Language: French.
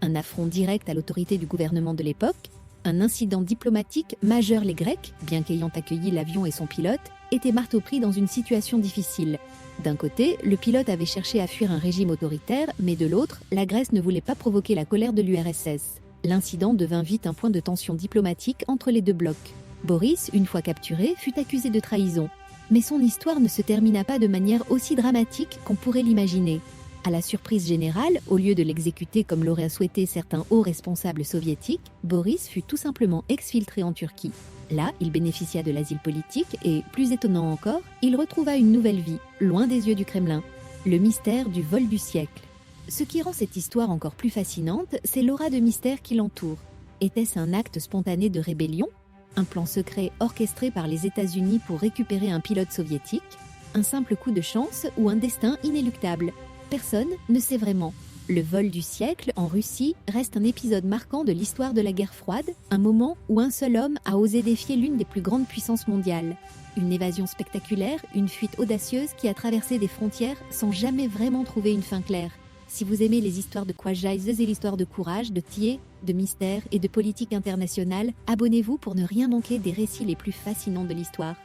Un affront direct à l'autorité du gouvernement de l'époque, un incident diplomatique majeur. Les Grecs, bien qu'ayant accueilli l'avion et son pilote, étaient marteau pris dans une situation difficile. D'un côté, le pilote avait cherché à fuir un régime autoritaire, mais de l'autre, la Grèce ne voulait pas provoquer la colère de l'URSS. L'incident devint vite un point de tension diplomatique entre les deux blocs. Boris, une fois capturé, fut accusé de trahison. Mais son histoire ne se termina pas de manière aussi dramatique qu'on pourrait l'imaginer. À la surprise générale, au lieu de l'exécuter comme l'auraient souhaité certains hauts responsables soviétiques, Boris fut tout simplement exfiltré en Turquie. Là, il bénéficia de l'asile politique et, plus étonnant encore, il retrouva une nouvelle vie, loin des yeux du Kremlin. Le mystère du vol du siècle. Ce qui rend cette histoire encore plus fascinante, c'est l'aura de mystère qui l'entoure. Était-ce un acte spontané de rébellion ? Un plan secret orchestré par les États-Unis pour récupérer un pilote soviétique ? Un simple coup de chance ou un destin inéluctable ? Personne ne sait vraiment. Le vol du siècle en Russie reste un épisode marquant de l'histoire de la guerre froide, un moment où un seul homme a osé défier l'une des plus grandes puissances mondiales. Une évasion spectaculaire, une fuite audacieuse qui a traversé des frontières sans jamais vraiment trouver une fin claire. Si vous aimez les histoires de Quajaises et l'histoire de courage, de tiers, de mystère et de politique internationale, abonnez-vous pour ne rien manquer des récits les plus fascinants de l'histoire.